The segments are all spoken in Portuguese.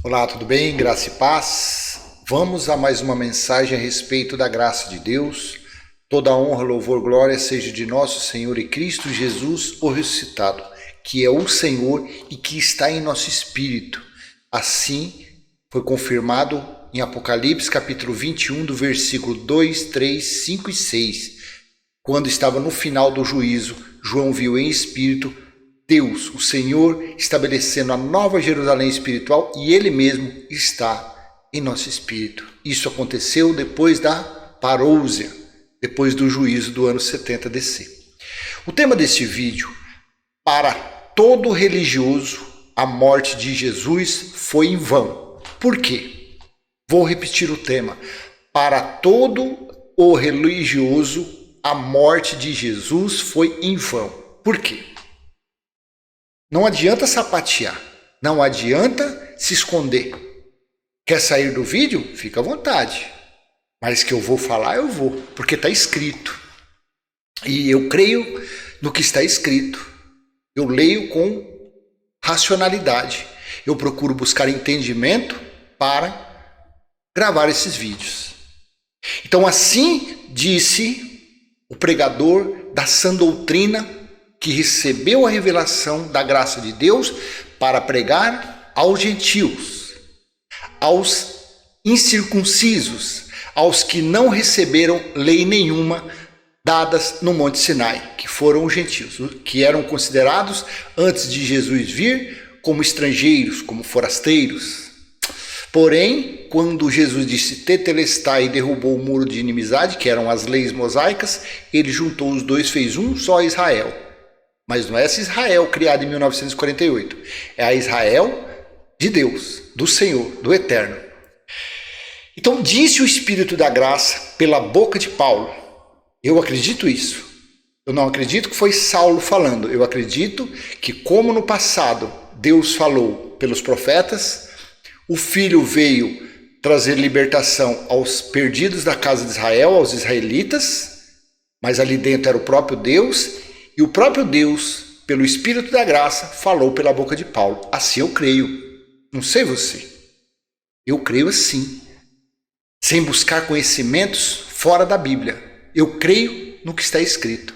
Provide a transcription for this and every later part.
Olá, tudo bem? Graça e paz. Vamos a mais uma mensagem a respeito da graça de Deus. Toda honra, louvor, glória seja de nosso Senhor e Cristo Jesus, o ressuscitado, que é o Senhor e que está em nosso espírito. Assim foi confirmado em Apocalipse capítulo 21, do versículo 2, 3, 5 e 6. Quando estava no final do juízo, João viu em espírito Deus, o Senhor, estabelecendo a nova Jerusalém espiritual, e Ele mesmo está em nosso espírito. Isso aconteceu depois da parousia, depois do juízo do ano 70 DC. O tema deste vídeo: para todo religioso, a morte de Jesus foi em vão. Por quê? Vou repetir o tema: para todo o religioso, a morte de Jesus foi em vão. Por quê? Não adianta sapatear, não adianta se esconder. Quer sair do vídeo? Fica à vontade. Mas que eu vou falar, eu vou, porque está escrito. E eu creio no que está escrito. Eu leio com racionalidade. Eu procuro buscar entendimento para gravar esses vídeos. Então, assim disse o pregador da sã doutrina, que recebeu a revelação da graça de Deus para pregar aos gentios, aos incircuncisos, aos que não receberam lei nenhuma dadas no Monte Sinai, que foram os gentios, que eram considerados, antes de Jesus vir, como estrangeiros, como forasteiros. Porém, quando Jesus disse tetelestai e derrubou o muro de inimizade, que eram as leis mosaicas, ele juntou os dois, fez um só Israel. Mas não é esse Israel criado em 1948. É a Israel de Deus, do Senhor, do Eterno. Então disse o Espírito da Graça pela boca de Paulo. Eu acredito isso. Eu não acredito que foi Saulo falando. Eu acredito que, como no passado Deus falou pelos profetas, o Filho veio trazer libertação aos perdidos da casa de Israel, aos israelitas, mas ali dentro era o próprio Deus. E o próprio Deus, pelo Espírito da Graça, falou pela boca de Paulo. Assim eu creio. Não sei você. Eu creio assim. Sem buscar conhecimentos fora da Bíblia. Eu creio no que está escrito.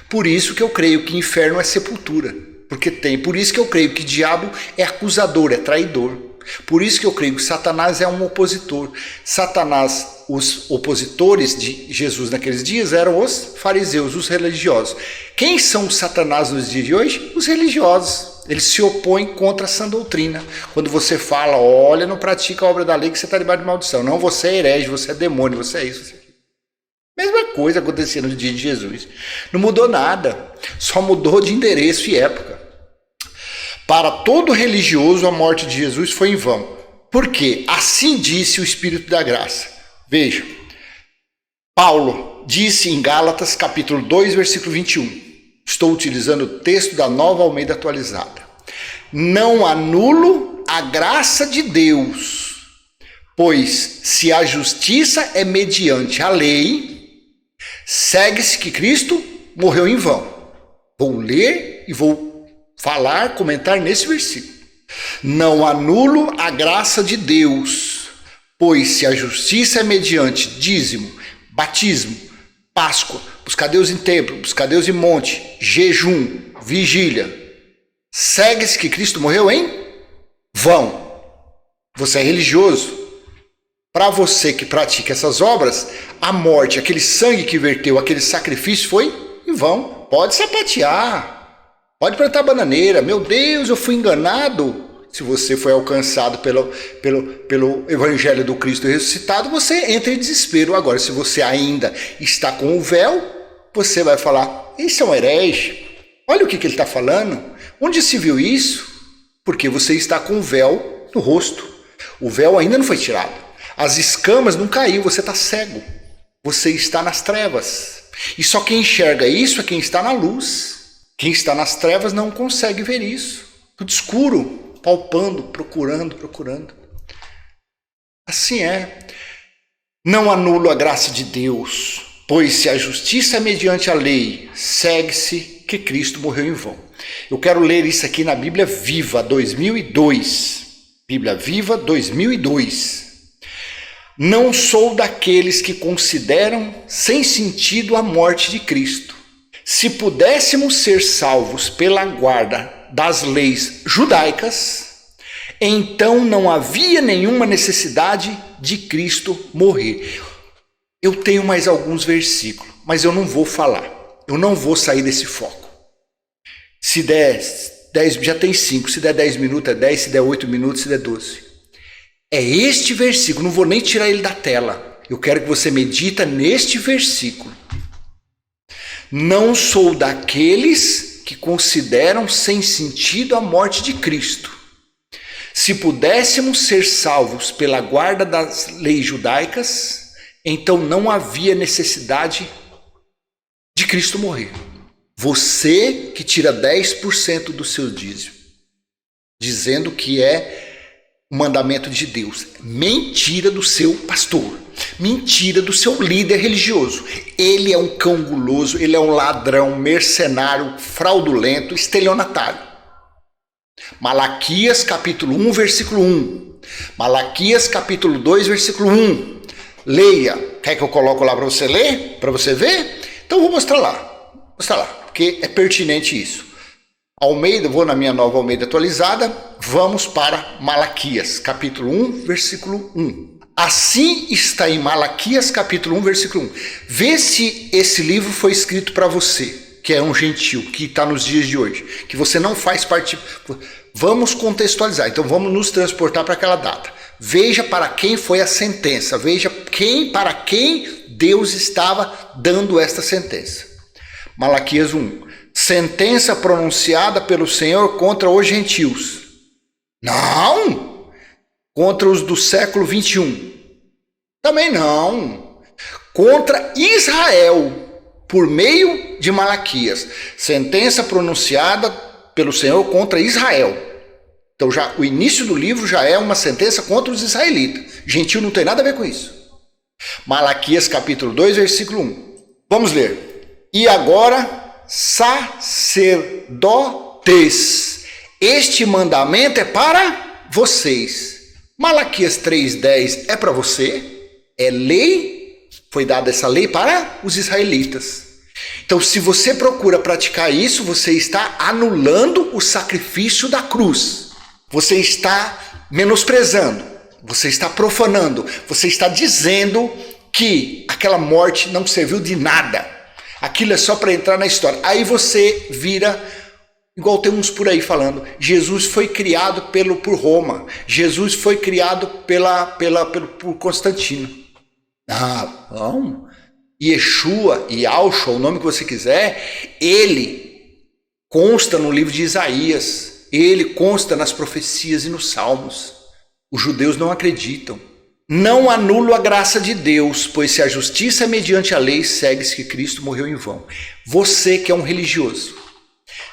Por isso que eu creio que inferno é sepultura. Porque tem. Por isso que eu creio que diabo é acusador, é traidor. Por isso que eu creio que Satanás é um opositor. Satanás, os opositores de Jesus naqueles dias eram os fariseus, os religiosos. Quem são os Satanás nos dias de hoje? Os religiosos. Eles se opõem contra a sã doutrina. Quando você fala, olha, não pratica a obra da lei que você está debaixo de maldição. Não, você é herege, você é demônio, você é isso, você é aquilo. Mesma coisa acontecia no dia de Jesus. Não mudou nada, só mudou de endereço e época. Para todo religioso, a morte de Jesus foi em vão. Por quê? Assim disse o Espírito da Graça. Veja, Paulo disse em Gálatas capítulo 2, versículo 21. Estou utilizando o texto da Nova Almeida Atualizada. Não anulo a graça de Deus, pois se a justiça é mediante a lei, segue-se que Cristo morreu em vão. Vou ler e vou falar, comentar nesse versículo. Não anulo a graça de Deus, pois se a justiça é mediante dízimo, batismo, Páscoa, buscar Deus em templo, buscar Deus em monte, jejum, vigília, segue-se que Cristo morreu em vão. Você é religioso. Para você que pratica essas obras, a morte, aquele sangue que verteu, aquele sacrifício foi em vão. Pode sapatear. Pode plantar bananeira. Meu Deus, eu fui enganado. Se você foi alcançado pelo Evangelho do Cristo ressuscitado, você entra em desespero. Agora, se você ainda está com o véu, você vai falar, esse é um herege. Olha o que ele está falando. Onde se viu isso? Porque você está com o véu no rosto. O véu ainda não foi tirado. As escamas não caíram, você está cego. Você está nas trevas. E só quem enxerga isso é quem está na luz. Quem está nas trevas não consegue ver isso. Tudo escuro, palpando, procurando. Assim é. Não anulo a graça de Deus, pois se a justiça é mediante a lei, segue-se que Cristo morreu em vão. Eu quero ler isso aqui na Bíblia Viva, 2002. Bíblia Viva 2002. Não sou daqueles que consideram sem sentido a morte de Cristo. Se pudéssemos ser salvos pela guarda das leis judaicas, então não havia nenhuma necessidade de Cristo morrer. Eu tenho mais alguns versículos, mas eu não vou falar. Eu não vou sair desse foco. Se der 10, já tem 5. Se der 10 minutos é 10, se der 8 minutos, se der 12. É este versículo, não vou nem tirar ele da tela. Eu quero que você medita neste versículo. Não sou daqueles que consideram sem sentido a morte de Cristo. Se pudéssemos ser salvos pela guarda das leis judaicas, então não havia necessidade de Cristo morrer. Você que tira 10% do seu dízimo, dizendo que é o mandamento de Deus. Mentira do seu pastor. Mentira do seu líder religioso. Ele é um cão guloso, ele é um ladrão, mercenário, fraudulento, estelionatário. Malaquias capítulo 1, versículo 1. Malaquias capítulo 2, versículo 1. Leia. Quer que eu coloque lá para você ler? Para você ver? Então eu vou mostrar lá. Porque é pertinente isso. Almeida, vou na minha nova Almeida atualizada, vamos para Malaquias, capítulo 1, versículo 1. Assim está em Malaquias, capítulo 1, versículo 1. Vê se esse livro foi escrito para você, que é um gentil, que está nos dias de hoje, que você não faz parte. Vamos contextualizar, então vamos nos transportar para aquela data. Veja para quem foi a sentença, veja para quem Deus estava dando esta sentença. Malaquias 1. Sentença pronunciada pelo Senhor contra os gentios. Não! Contra os do século 21. Também não. Contra Israel, por meio de Malaquias. Sentença pronunciada pelo Senhor contra Israel. Então já o início do livro já é uma sentença contra os israelitas. Gentil não tem nada a ver com isso. Malaquias capítulo 2, versículo 1. Vamos ler. E agora, sacerdotes, este mandamento é para vocês. Malaquias 3:10 é para você, é lei, foi dada essa lei para os israelitas. Então, se você procura praticar isso, você está anulando o sacrifício da cruz, você está menosprezando, você está profanando, você está dizendo que aquela morte não serviu de nada. Aquilo é só para entrar na história. Aí você vira, igual tem uns por aí falando, Jesus foi criado por Roma. Jesus foi criado por Constantino. Ah, não. Yeshua, Yahshua, o nome que você quiser, ele consta no livro de Isaías. Ele consta nas profecias e nos salmos. Os judeus não acreditam. Não anulo a graça de Deus, pois se a justiça é mediante a lei, segue-se que Cristo morreu em vão. Você que é um religioso,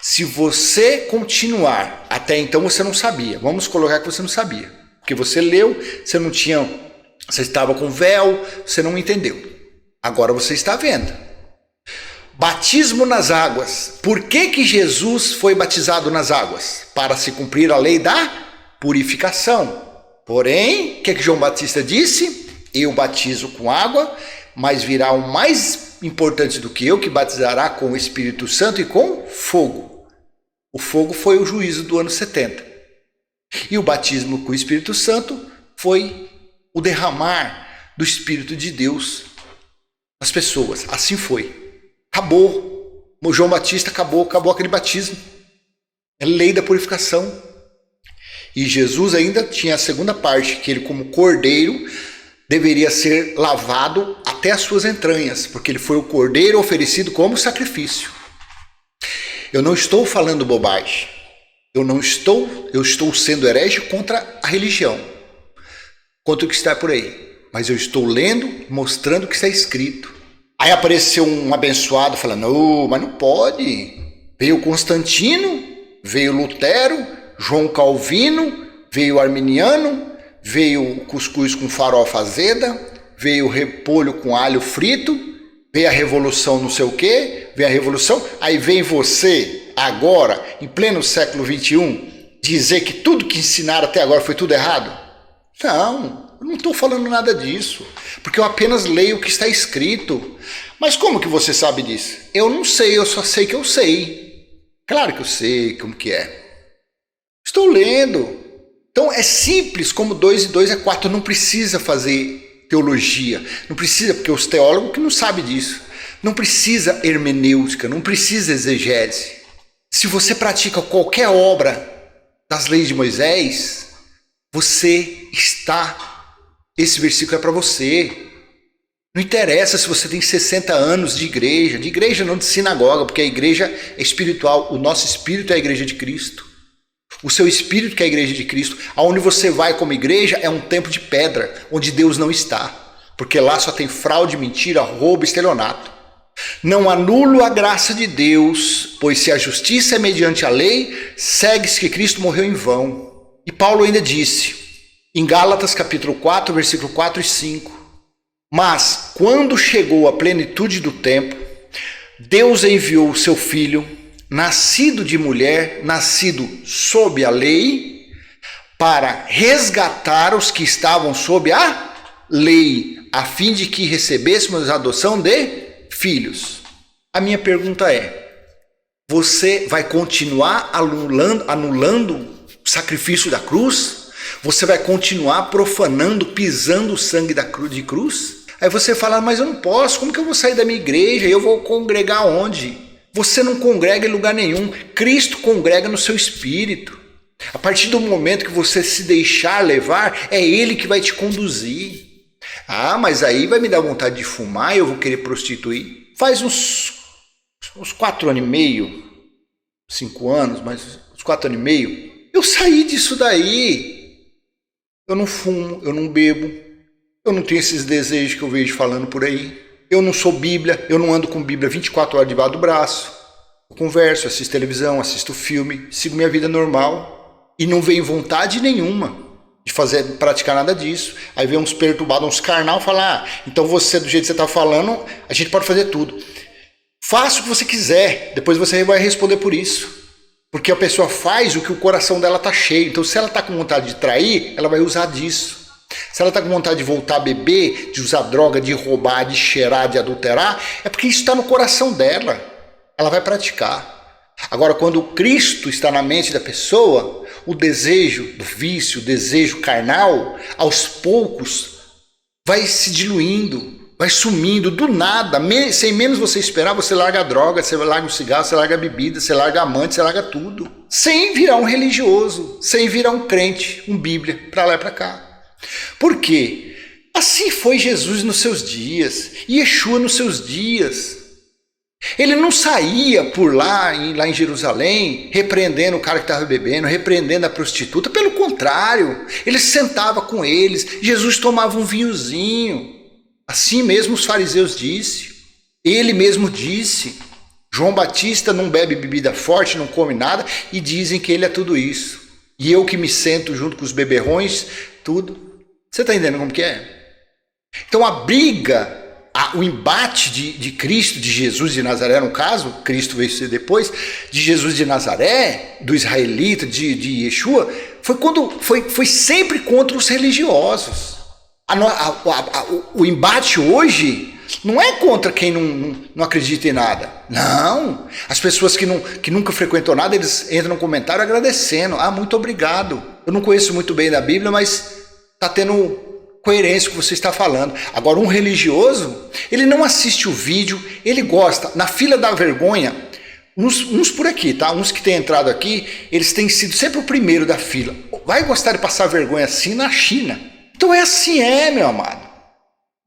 se você continuar, até então você não sabia, vamos colocar que você não sabia, porque você leu, você estava com véu, você não entendeu. Agora você está vendo. Batismo nas águas. Por que Jesus foi batizado nas águas? Para se cumprir a lei da purificação. Porém, o que João Batista disse? Eu batizo com água, mas virá um mais importante do que eu, que batizará com o Espírito Santo e com fogo. O fogo foi o juízo do ano 70. E o batismo com o Espírito Santo foi o derramar do Espírito de Deus nas pessoas. Assim foi. Acabou. O João Batista acabou aquele batismo. É lei da purificação. E Jesus ainda tinha a segunda parte, que ele como cordeiro deveria ser lavado até as suas entranhas, porque ele foi o cordeiro oferecido como sacrifício. Eu não estou falando bobagem. Eu estou sendo herege contra a religião, contra o que está por aí. Mas eu estou lendo, mostrando o que está escrito. Aí apareceu um abençoado falando, não, mas não pode. Veio Constantino, veio Lutero, João Calvino, veio arminiano, veio cuscuz com farofa azeda, veio repolho com alho frito, veio a revolução não sei o quê, veio a revolução, aí vem você agora, em pleno século XXI, dizer que tudo que ensinaram até agora foi tudo errado? Não, eu não estou falando nada disso, porque eu apenas leio o que está escrito. Mas como que você sabe disso? Eu não sei, eu só sei que eu sei. Claro que eu sei como que é. Estou lendo. Então é simples, como 2 e 2 é 4, não precisa fazer teologia, não precisa, porque os teólogos que não sabem disso, não precisa hermenêutica, não precisa exegese. Se você pratica qualquer obra das leis de Moisés, você está, esse versículo é para você. Não interessa se você tem 60 anos de igreja não de sinagoga, porque a igreja é espiritual, o nosso espírito é a igreja de Cristo. O seu espírito que é a igreja de Cristo, aonde você vai como igreja é um templo de pedra, onde Deus não está, porque lá só tem fraude, mentira, roubo, estelionato. Não anulo a graça de Deus, pois se a justiça é mediante a lei, segue-se que Cristo morreu em vão. E Paulo ainda disse, em Gálatas capítulo 4, versículo 4 e 5, mas quando chegou a plenitude do tempo, Deus enviou o seu Filho, nascido de mulher, nascido sob a lei, para resgatar os que estavam sob a lei, a fim de que recebêssemos a adoção de filhos. A minha pergunta é, você vai continuar anulando o sacrifício da cruz? Você vai continuar profanando, pisando o sangue de cruz? Aí você fala, mas eu não posso, como que eu vou sair da minha igreja? Eu vou congregar onde? Você não congrega em lugar nenhum, Cristo congrega no seu espírito. A partir do momento que você se deixar levar, é Ele que vai te conduzir. Ah, mas aí vai me dar vontade de fumar, eu vou querer prostituir. Faz uns 4 anos e meio, 5 anos, mas uns 4 anos e meio, eu saí disso daí. Eu não fumo, eu não bebo, eu não tenho esses desejos que eu vejo falando por aí. Eu não sou Bíblia, eu não ando com Bíblia 24 horas debaixo do braço. Eu converso, assisto televisão, assisto filme, sigo minha vida normal. E não venho vontade nenhuma de praticar nada disso. Aí vem uns perturbados, uns carnal, falar, então você, do jeito que você está falando, a gente pode fazer tudo. Faça o que você quiser, depois você vai responder por isso. Porque a pessoa faz o que o coração dela está cheio. Então se ela está com vontade de trair, ela vai usar disso. Se ela está com vontade de voltar a beber, de usar droga, de roubar, de cheirar, de adulterar, é porque isso está no coração dela. Ela vai praticar. Agora, quando Cristo está na mente da pessoa, o desejo do vício, o desejo carnal, aos poucos, vai se diluindo, vai sumindo, do nada, sem menos você esperar, você larga a droga, você larga o cigarro, você larga a bebida, você larga a amante, você larga tudo. Sem virar um religioso, sem virar um crente, um Bíblia, para lá e para cá. Por quê? Assim foi Jesus nos seus dias, Yeshua nos seus dias. Ele não saía por lá em Jerusalém, repreendendo o cara que estava bebendo, repreendendo a prostituta. Pelo contrário, ele sentava com eles, Jesus tomava um vinhozinho. Assim mesmo os fariseus disseram, ele mesmo disse, João Batista não bebe bebida forte, não come nada, e dizem que ele é tudo isso. E eu que me sento junto com os beberrões, tudo. Você está entendendo como que é? Então a briga, o embate de Cristo, de Jesus de Nazaré, no caso, Cristo veio ser depois, de Jesus de Nazaré, do israelita, de Yeshua, foi sempre contra os religiosos. O embate hoje não é contra quem não acredita em nada. Não. As pessoas que nunca frequentou nada, eles entram no comentário agradecendo. Ah, muito obrigado. Eu não conheço muito bem da Bíblia, mas está tendo coerência com o que você está falando. Agora, um religioso, ele não assiste o vídeo, ele gosta. Na fila da vergonha, uns por aqui, tá? Uns que têm entrado aqui, eles têm sido sempre o primeiro da fila. Vai gostar de passar vergonha assim na China? Então é assim, meu amado.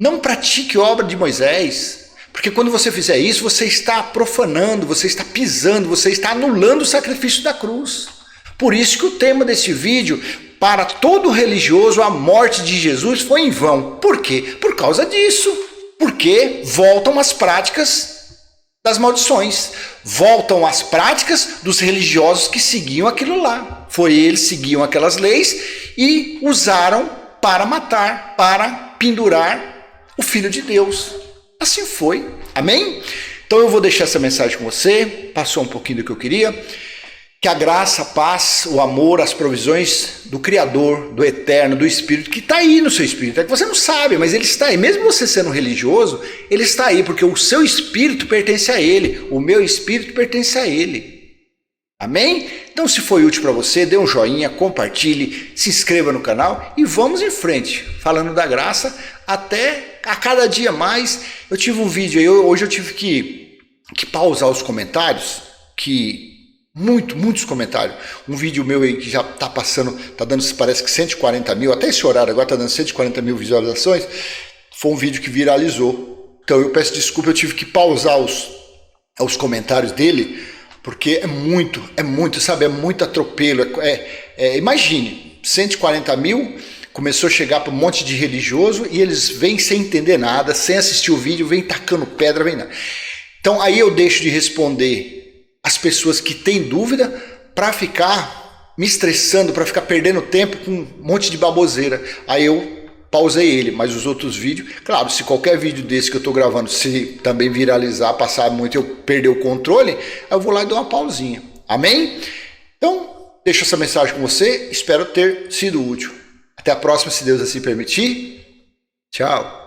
Não pratique obra de Moisés, porque quando você fizer isso, você está profanando, você está pisando, você está anulando o sacrifício da cruz. Por isso que o tema desse vídeo, para todo religioso, a morte de Jesus foi em vão. Por quê? Por causa disso. Porque voltam as práticas das maldições, voltam as práticas dos religiosos que seguiam aquilo lá. Eles seguiam aquelas leis e usaram para matar, para pendurar o Filho de Deus. Assim foi. Amém? Então eu vou deixar essa mensagem com você. Passou um pouquinho do que eu queria. que a graça, a paz, o amor, as provisões do Criador, do Eterno, do Espírito, que está aí no seu espírito, é que você não sabe, mas ele está aí, mesmo você sendo religioso, ele está aí, porque o seu espírito pertence a ele, o meu espírito pertence a ele. Amém? Então, se foi útil para você, dê um joinha, compartilhe, se inscreva no canal e vamos em frente, falando da graça até a cada dia mais. Eu tive um vídeo aí, hoje eu tive que pausar os comentários, muitos comentários. Um vídeo meu aí que já está passando, está dando parece que 140 mil, até esse horário agora está dando 140 mil visualizações. Foi um vídeo que viralizou. Então eu peço desculpa, eu tive que pausar os comentários dele, porque é muito, sabe, é muito atropelo. Imagine, 140 mil, começou a chegar para um monte de religioso e eles vêm sem entender nada, sem assistir o vídeo, vêm tacando pedra, vem nada. Então aí eu deixo de responder as pessoas que têm dúvida para ficar me estressando, para ficar perdendo tempo com um monte de baboseira. Aí eu pausei ele, mas os outros vídeos, claro, se qualquer vídeo desse que eu estou gravando, se também viralizar, passar muito, eu perder o controle, eu vou lá e dou uma pausinha. Amém? Então, deixo essa mensagem com você, espero ter sido útil. Até a próxima, se Deus assim permitir. Tchau.